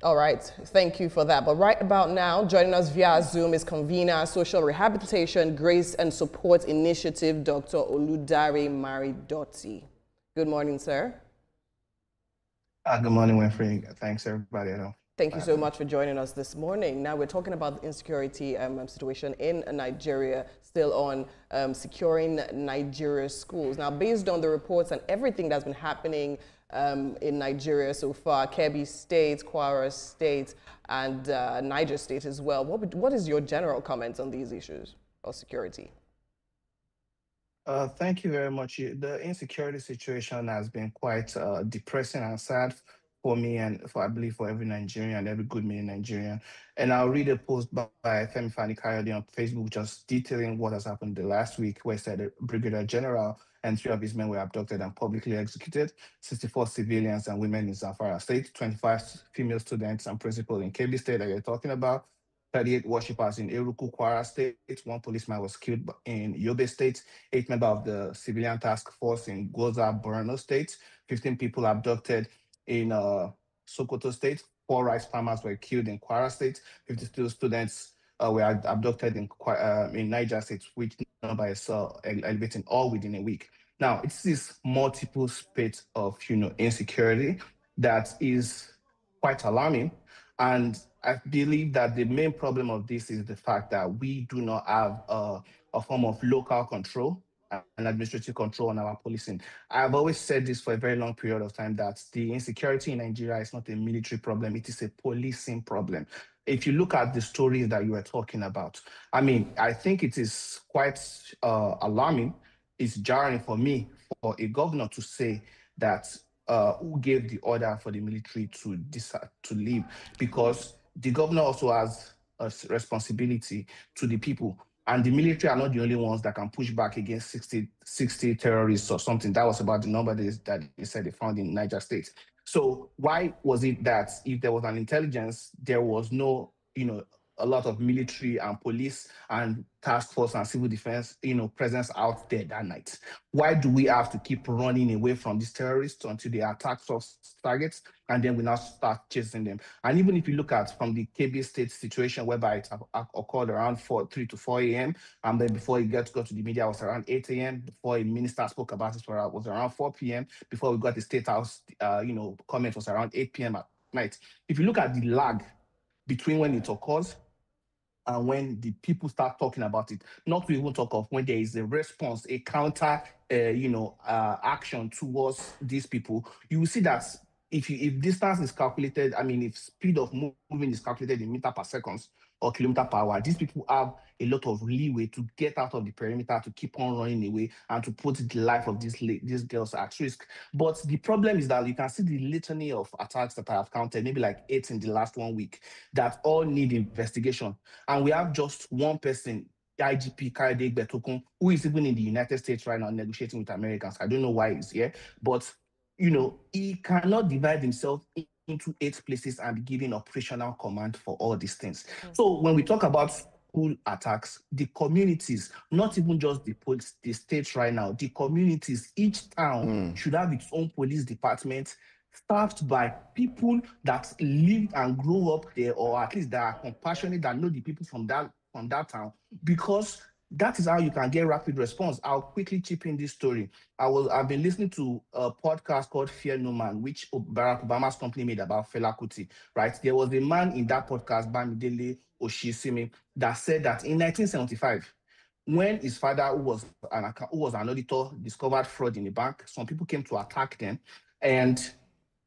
All right, thank you for that. But right about now, joining us via Zoom is convener, Social Rehabilitation, Grace and Support Initiative, Dr. Oludare Marindoti. Good morning, sir. Good morning, Winfrey. Thanks, everybody, Thank for you so having me. much for joining us this morning. Now we're talking about the insecurity situation in Nigeria, still on securing Nigeria's schools. Now, based on the reports and everything that's been happening in Nigeria so far, Kebbi State, Kwara State, and Niger State as well, what is your general comment on these issues of security? Thank you very much. The insecurity situation has been quite depressing and sad for me and for, I believe, for every Nigerian and every good meaning Nigerian. And I'll read a post by Femi Fani Kayode on Facebook just detailing what has happened the last week, where it said a Brigadier General and three of his men were abducted and publicly executed, 64 civilians and women in Zamfara State, 25 female students and principal in Kebbi State that you're talking about, 38 worshippers in Eruku, Kwara State. One policeman was killed in Yobe State. Eight members of the civilian task force in Goza, Borno State. 15 people abducted in Sokoto State. Four rice farmers were killed in Kwara State. 52 students were abducted in Niger State, which number is elevating all within a week. Now, it's this multiple spate of insecurity that is quite alarming, and I believe that the main problem of this is the fact that we do not have a form of local control and administrative control on our policing. I've always said this for a very long period of time that the insecurity in Nigeria is not a military problem, it is a policing problem. If you look at the stories that you were talking about, I mean, I think it is quite alarming. It's jarring for me for a governor to say that who gave the order for the military to decide to leave, because the governor also has a responsibility to the people. And the military are not the only ones that can push back against 60 terrorists or something. That was about the number that they said they found in Niger State. So why was it that if there was an intelligence, there was no, a lot of military and police and task force and civil defense, presence out there that night? Why do we have to keep running away from these terrorists until they attack us targets, and then we now start chasing them? And even if you look at from the KB State situation, whereby it occurred around 3 to 4 a.m., and then before it got to the media, it was around 8 a.m. Before a minister spoke about it, was around 4 p.m. Before we got the state house, comment was around 8 p.m. at night. If you look at the lag between when it occurs and when the people start talking about it, not to even talk of when there is a response, a counter, action towards these people, you will see that if distance is calculated, I mean, if speed of moving is calculated in meter per seconds or kilometer per hour, these people have a lot of leeway to get out of the perimeter, to keep on running away, and to put the life of these girls at risk. But the problem is that you can see the litany of attacks that I have counted, maybe like 8 in the last 1 week, that all need investigation. And we have just one person, IGP Kayode Betokun, who is even in the United States right now negotiating with Americans. I don't know why he's here, but he cannot divide himself into 8 places and be giving operational command for all these things. So when we talk about school attacks, the communities, not even just the police, the states right now, the communities, each town should have its own police department staffed by people that live and grow up there, or at least that are compassionate, that know the people from that town, because that is how you can get rapid response. I'll quickly chip in this story. I've been listening to a podcast called Fear No Man, which Barack Obama's company made about Fela Kuti. Right, there was a man in that podcast, Bamidele Oshisimi, that said that in 1975, when his father, who was an auditor, discovered fraud in the bank, some people came to attack them, and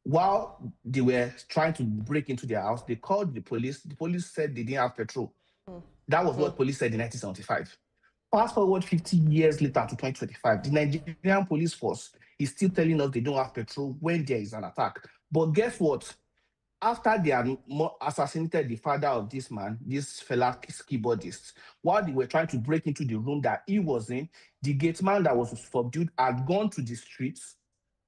while they were trying to break into their house, they called the police. The police said they didn't have petrol. That was what police said in 1975. Fast forward 50 years later to 2025, the Nigerian police force is still telling us they don't have petrol when there is an attack. But guess what? After they had assassinated the father of this man, this fella keyboardist, while they were trying to break into the room that he was in, the gate man that was subdued had gone to the streets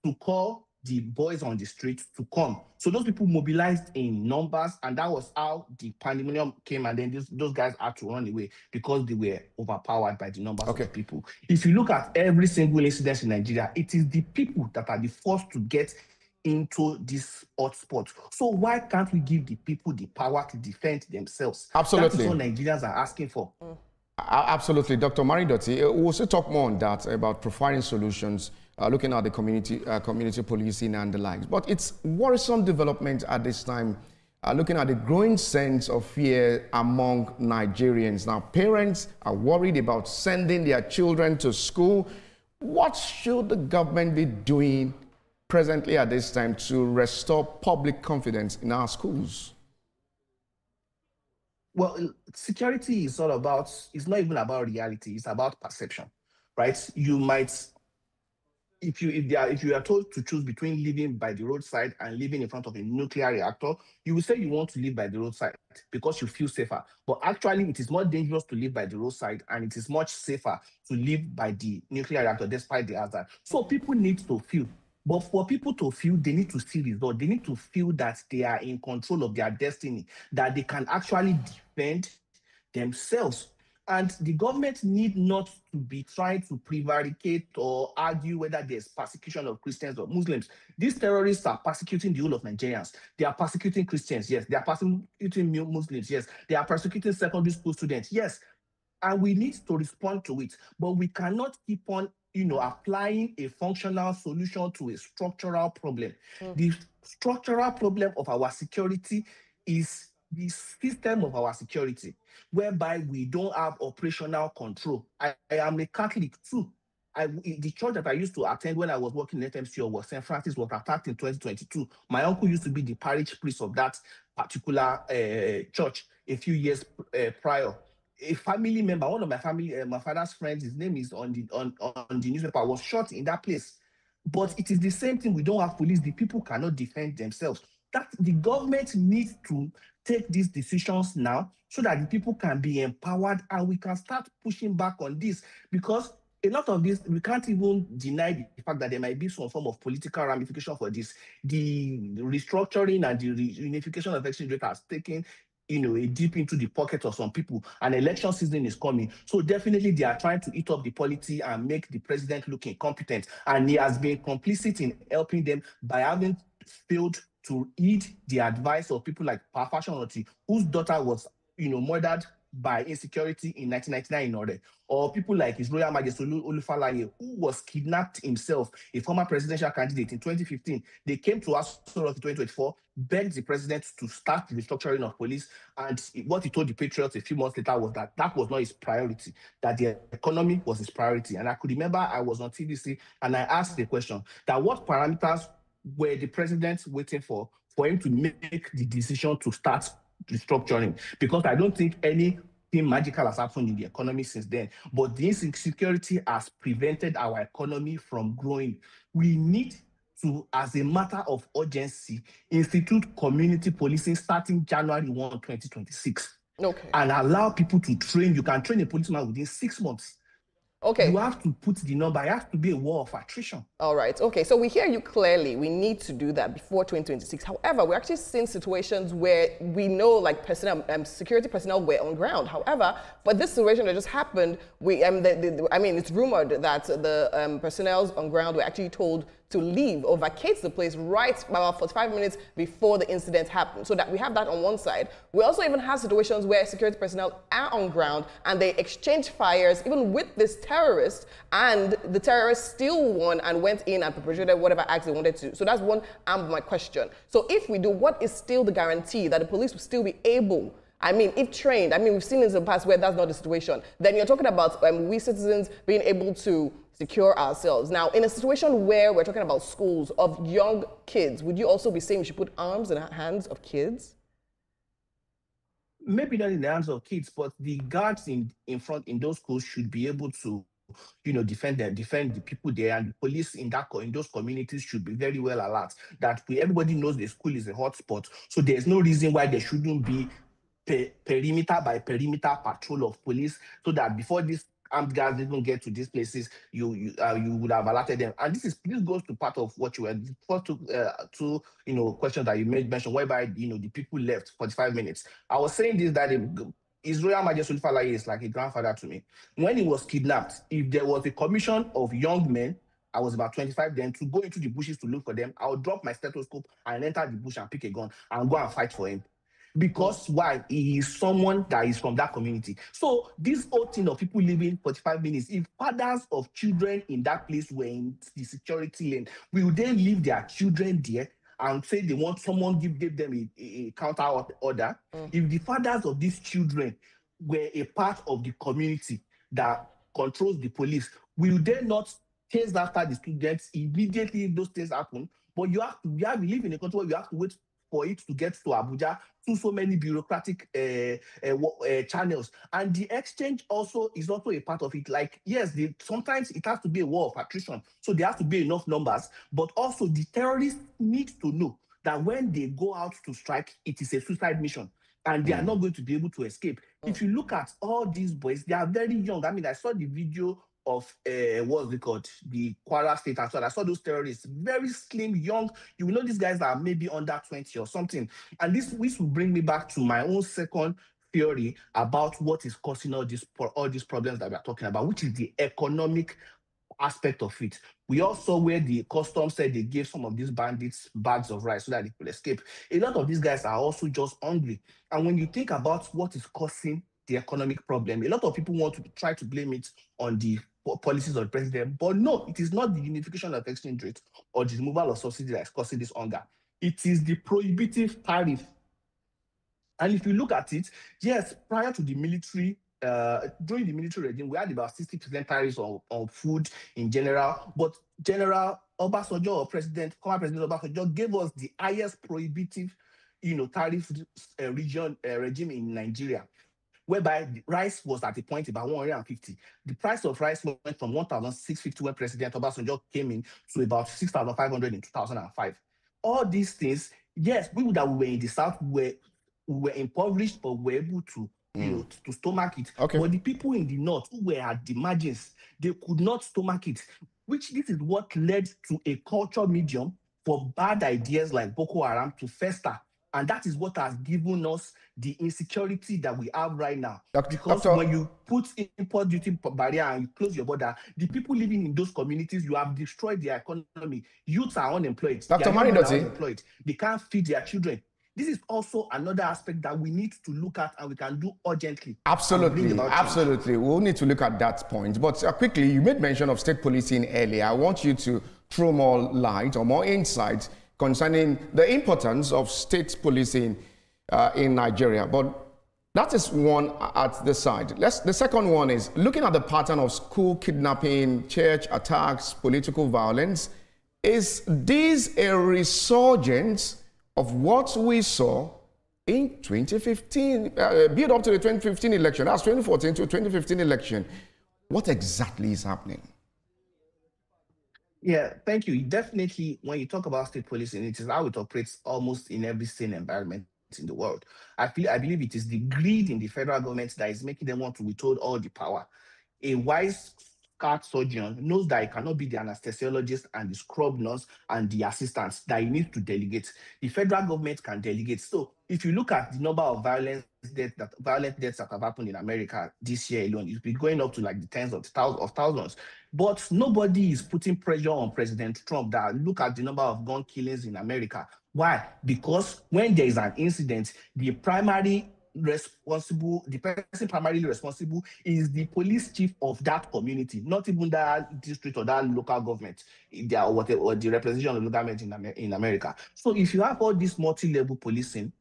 to call the boys on the street to come. So those people mobilized in numbers, and that was how the pandemonium came. And then those guys had to run away because they were overpowered by the numbers of the Okay. people. If you look at every single incident in Nigeria, it is the people that are the first to get into this hotspot. So why can't we give the people the power to defend themselves? Absolutely. That is what Nigerians are asking for. Absolutely. Dr. Marindoti, we'll also talk more on that, about providing solutions, looking at the community policing and the likes. But it's worrisome development at this time, looking at the growing sense of fear among Nigerians. Now, parents are worried about sending their children to school. What should the government be doing presently at this time to restore public confidence in our schools? Well, security is all about, it's not even about reality, it's about perception, right? You might, if you are told to choose between living by the roadside and living in front of a nuclear reactor, you will say you want to live by the roadside because you feel safer. But actually, it is more dangerous to live by the roadside, and it is much safer to live by the nuclear reactor despite the hazard. So people need to feel. But for people to feel, they need to see results. They need to feel that they are in control of their destiny, that they can actually defend themselves. And the government need not to be trying to prevaricate or argue whether there's persecution of Christians or Muslims. These terrorists are persecuting the whole of Nigerians. They are persecuting Christians, yes. They are persecuting Muslims, yes. They are persecuting secondary school students, yes. And we need to respond to it. But we cannot keep on, applying a functional solution to a structural problem. The structural problem of our security is the system of our security, whereby we don't have operational control. I am a Catholic too. The church that I used to attend when I was working in FMC was St. Francis was attacked in 2022. My uncle used to be the parish priest of that particular church a few years prior. A family member, one of my family, my father's friends, his name is on the newspaper, was shot in that place. But it is the same thing. We don't have police. The people cannot defend themselves. That the government needs to take these decisions now so that the people can be empowered and we can start pushing back on this, because a lot of this, we can't even deny the fact that there might be some form of political ramification for this. The restructuring and the reunification of exchange rate has taken a deep into the pocket of some people, and election season is coming. So definitely they are trying to eat up the polity and make the president look incompetent. And he has been complicit in helping them by having failed to heed the advice of people like Parfashionoti, whose daughter was, murdered by insecurity in 1999 in order, or people like His Royal Majesty Olufalaye, who was kidnapped himself, a former presidential candidate in 2015. They came to us in 2024, begged the president to start the restructuring of police, and what he told the Patriots a few months later was that that was not his priority, that the economy was his priority. And I could remember I was on TVC and I asked the question that what parameters were the president waiting for him to make the decision to start restructuring, because I don't think anything magical has happened in the economy since then. But the insecurity has prevented our economy from growing. We need to, as a matter of urgency, institute community policing starting January 1, 2026. Okay. And allow people to train. You can train a policeman within 6 months. Okay. You have to put the number. It has to be a war of attrition. All right. Okay. So we hear you clearly. We need to do that before 2026. However, we're actually seeing situations where we know, like, personnel, security personnel were on ground. However, for this situation that just happened, it's rumored that the personnel on ground were actually told to leave or vacate the place right about 45 minutes before the incident happened. So that we have that on one side. We also even have situations where security personnel are on ground and they exchange fires even with this terrorist, and the terrorist still won and went in and perpetrated whatever acts they wanted to. So that's one arm of my question. So if we do, what is still the guarantee that the police will still be able, if trained, we've seen this in the past where that's not the situation, then you're talking about we citizens being able to secure ourselves. Now, in a situation where we're talking about schools of young kids, would you also be saying we should put arms in the hands of kids? Maybe not in the hands of kids, but the guards in front in those schools should be able to, defend the people there, and the police in those communities should be very well alert that everybody knows the school is a hotspot. So there's no reason why there shouldn't be perimeter by perimeter patrol of police, so that before this armed guards even get to these places, you would have alerted them. And this goes to part of what you were first to questions that you mentioned, whereby the people left 45 minutes. I was saying this, that His Royal Majesty Olufalaye is like a grandfather to me. When he was kidnapped, if there was a commission of young men I was about 25 then, to go into the bushes to look for them, I would drop my stethoscope and enter the bush and pick a gun and go and fight for him. Because why? He is someone that is from that community. So this whole thing of people living 45 minutes, if fathers of children in that place were in the security lane, will they leave their children there and say they want someone give them a counter order? If the fathers of these children were a part of the community that controls the police, will they not chase after the students immediately if those things happen? But we live in a country where you have to wait for it to get to Abuja through so many bureaucratic channels. And the exchange also is also a part of it. Like, yes, sometimes it has to be a war of attrition, so there has to be enough numbers, but also the terrorists need to know that when they go out to strike, it is a suicide mission, and they are not going to be able to escape. If you look at all these boys, they are very young. I mean, I saw the video of what's it called, the Kwara State, and so I saw those terrorists, very slim, young. You will know these guys are maybe under 20 or something. And this will bring me back to my own second theory about what is causing all these problems that we are talking about, which is the economic aspect of it. We all saw where the customs said they gave some of these bandits bags of rice so that they could escape. A lot of these guys are also just hungry. And when you think about what is causing the economic problem, a lot of people want to try to blame it on the policies of the president, but no, it is not the unification of exchange rate or the removal of subsidy that is causing this hunger. It is the prohibitive tariff. And if you look at it, yes, prior to the military, during the military regime, we had about 60% tariffs on food in general, but General Obasanjo, or former President Obasanjo, gave us the highest prohibitive, tariff regime in Nigeria, whereby the rice was at a point about 150. The price of rice went from 1,650 when President Obasanjo came in to about 6,500 in 2005. All these things, yes, people that were in the South were impoverished, but were able to to stomach it. Okay. But the people in the North who were at the margins, they could not stomach it, this is what led to a culture medium for bad ideas like Boko Haram to fester. And that is what has given us the insecurity that we have right now. Because when you put import duty barrier and you close your border, the people living in those communities, you have destroyed their economy. Youths are unemployed. Dr. Marindoti, they can't feed their children. This is also another aspect that we need to look at, and we can do urgently. Absolutely, absolutely. We'll need to look at that point. But quickly, you made mention of state policing earlier. I want you to throw more light or more insight concerning the importance of state policing in Nigeria. But that is one at the side. The second one is looking at the pattern of school kidnapping, church attacks, political violence. Is this a resurgence of what we saw in 2015, build up to the 2015 election? That's 2014 to 2015 election. What exactly is happening? Yeah, thank you. Definitely, when you talk about state policing, it is how it operates almost in every sane environment in the world. I believe it is the greed in the federal government that is making them want to withhold all the power. A wise cat surgeon knows that he cannot be the anesthesiologist and the scrub nurse and the assistants, that he needs to delegate. The federal government can delegate. So if you look at the number of violent deaths that have happened in America this year alone, it's been going up to like the tens of thousands. But nobody is putting pressure on President Trump that look at the number of gun killings in America. Why? Because when there is an incident, the person primarily responsible is the police chief of that community, not even that district or that local government, or the representation of the government in America. So if you have all this multi-level policing,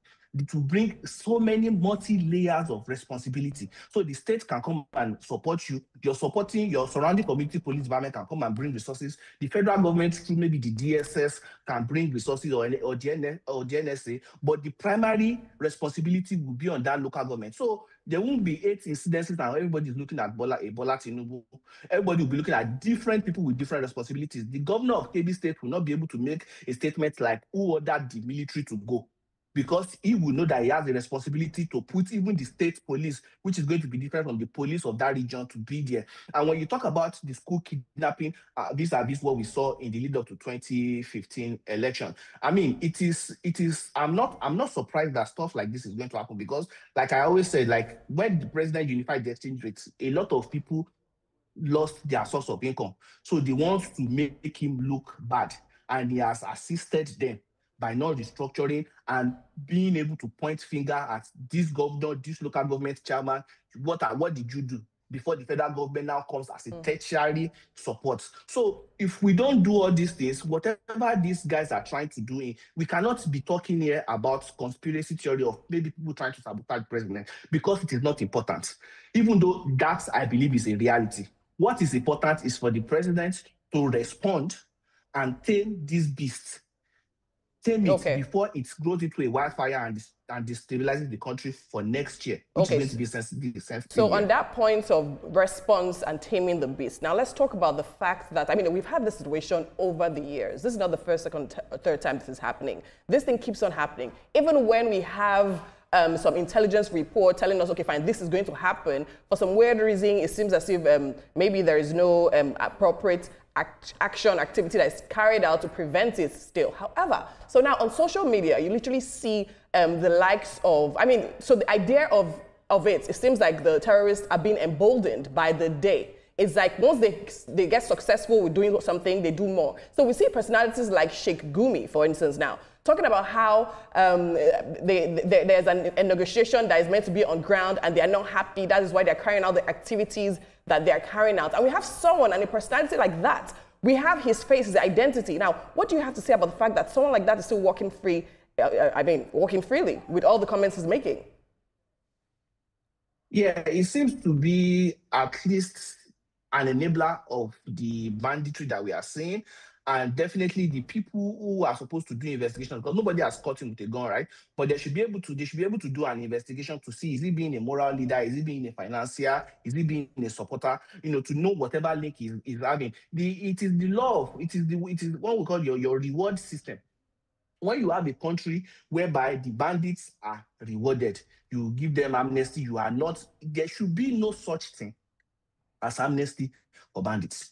to bring so many multi-layers of responsibility. So the state can come and support you. You're supporting your surrounding community police department can come and bring resources. The federal government, through maybe the DSS, can bring resources or the NSA, but the primary responsibility will be on that local government. So there won't be 8 incidences and everybody's looking at Bola Tinubu. Everybody will be looking at different people with different responsibilities. The governor of Kebbi State will not be able to make a statement like who ordered the military to go, because he will know that he has the responsibility to put even the state police, which is going to be different from the police of that region, to be there. And when you talk about the school kidnapping, this is what we saw in the lead up to 2015 election. I mean, it is. I'm not surprised that stuff like this is going to happen, because, like I always said, like when the president unified the exchange rates, a lot of people lost their source of income. So they want to make him look bad, and he has assisted them by not restructuring and being able to point finger at this governor, this local government chairman. What did you do? Before the federal government now comes as a tertiary support. So if we don't do all these things, whatever these guys are trying to do, we cannot be talking here about conspiracy theory of maybe people trying to sabotage the president, because it is not important. Even though that, I believe, is a reality. What is important is for the president to respond and tame this beast. Tame it before it grows into a wildfire and destabilizes the country for next year, which is going to be sensitive. So on that point of response and taming the beast, now let's talk about the fact that, I mean, we've had this situation over the years. This is not the first, second, third time this is happening. This thing keeps on happening. Even when we have some intelligence report telling us, okay, fine, this is going to happen, for some weird reason, it seems as if maybe there is no appropriate activity that is carried out to prevent it still. However, so now on social media, you literally see the likes of, I mean, so the idea of it seems like the terrorists are being emboldened by the day. It's like once they get successful with doing something, they do more. So we see personalities like Sheikh Gumi, for instance, now, talking about how there's a negotiation that is meant to be on ground and they are not happy. That is why they're carrying out the activities that they're carrying out. And we have someone and a personality like that. We have his face, his identity. Now, what do you have to say about the fact that someone like that is still walking free, walking freely with all the comments he's making? Yeah, it seems to be at least an enabler of the banditry that we are seeing. And definitely the people who are supposed to do investigation, because nobody has caught him with a gun, right? But they should be able to do an investigation to see, is he being a moral leader? Is he being a financier? Is he being a supporter? You know, to know whatever link he's having. It is the law. It is what we call your reward system. When you have a country whereby the bandits are rewarded, you give them amnesty, you are not, there should be no such thing as amnesty for bandits.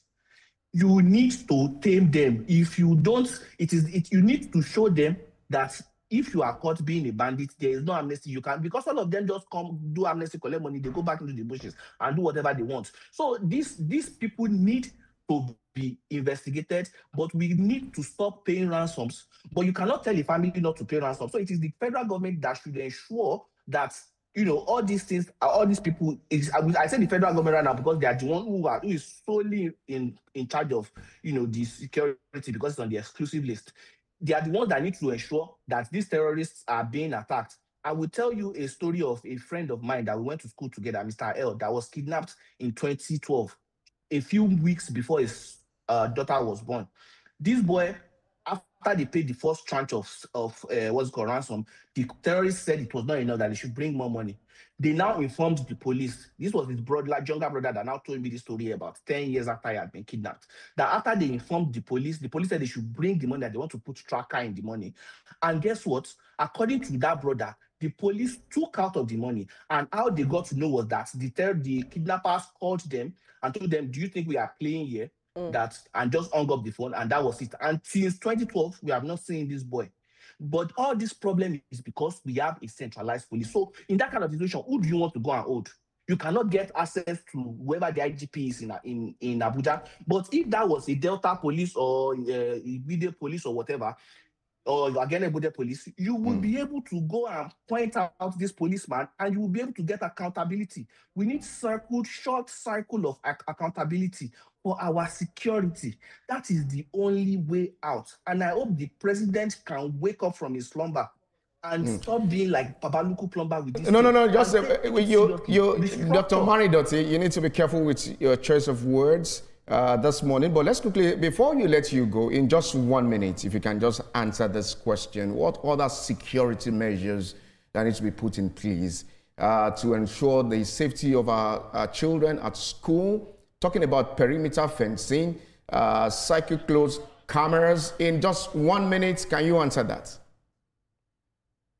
You need to tame them. If you don't, you need to show them that if you are caught being a bandit, there is no amnesty. You can, because all of them just come do amnesty, collect money, they go back into the bushes and do whatever they want. So these people need to be investigated, but we need to stop paying ransoms. But you cannot tell a family not to pay ransom. So it is the federal government that should ensure that, you know, all these things, all these people, I say the federal government right now because they are the one who is solely in charge of, you know, the security, because it's on the exclusive list. They are the ones that need to ensure that these terrorists are being attacked. I will tell you a story of a friend of mine that we went to school together, Mr. L, that was kidnapped in 2012, a few weeks before his daughter was born. This boy, after they paid the first tranche of what's called ransom, the terrorists said it was not enough, that they should bring more money. They now informed the police. This was his brother, younger brother, that now told me this story about 10 years after he had been kidnapped. That after they informed the police said they should bring the money, that they want to put tracker in the money. And guess what? According to that brother, the police took out of the money. And how they got to know was that the kidnappers called them and told them, do you think we are playing here? And just hung up the phone, and that was it. And since 2012, we have not seen this boy. But all this problem is because we have a centralized police. So in that kind of situation, who do you want to go and hold? You cannot get access to whoever the IGP is in Abuja. But if that was a Delta police or a Video police or whatever, or again Abuja police, you will be able to go and point out this policeman, and you will be able to get accountability. We need short cycle of accountability for our security. That is the only way out. And I hope the president can wake up from his slumber and stop being like Babaluku Plumber with this. No. Just Dr. Marindoti, you need to be careful with your choice of words this morning. But let's quickly, before you let you go, in just 1 minute, if you can just answer this question: what other security measures that need to be put in place to ensure the safety of our children at school? Talking about perimeter fencing, cycloclose cameras. In just 1 minute, can you answer that?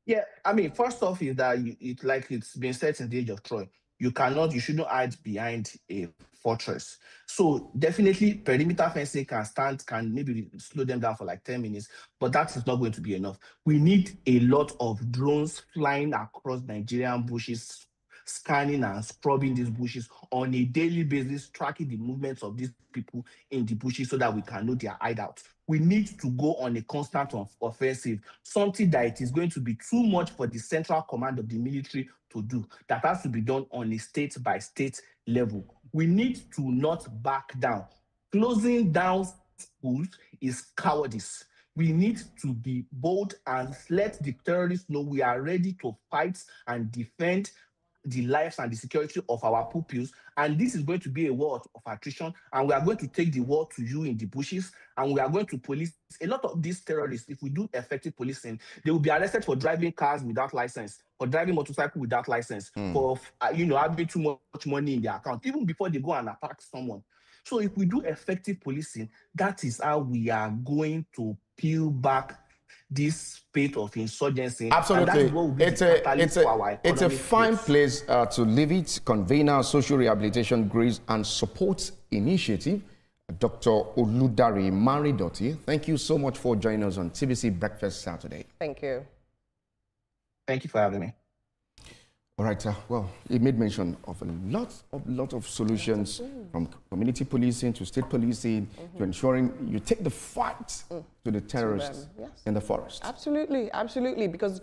Yeah, I mean, first off is that it's been said since the age of Troy. You shouldn't hide behind a fortress. So definitely perimeter fencing can maybe slow them down for like 10 minutes, but that is not going to be enough. We need a lot of drones flying across Nigerian bushes, scanning and scrubbing these bushes on a daily basis, tracking the movements of these people in the bushes so that we can know their hideouts. We need to go on a constant offensive, something that it is going to be too much for the central command of the military to do. That has to be done on a state-by-state level. We need to not back down. Closing down schools is cowardice. We need to be bold and let the terrorists know we are ready to fight and defend the lives and the security of our pupils. And this is going to be a war of attrition. And we are going to take the war to you in the bushes. And we are going to police a lot of these terrorists. If we do effective policing, they will be arrested for driving cars without license, for driving motorcycle without license, for having too much money in their account, even before they go and attack someone. So if we do effective policing, that is how we are going to peel back this spate of insurgency. Absolutely. And that is what will be the catalyst for our economic it's a fine growth. place to leave it. Convener, Social Rehabilitation, Grace and Support Initiative, Dr. Oludare Marindoti. Thank you so much for joining us on TVC Breakfast Saturday. Thank you. Thank you for having me. All right, well, he made mention of a lot of solutions, from community policing to state policing to ensuring you take the fight to the terrorists in the forest. Absolutely, absolutely, because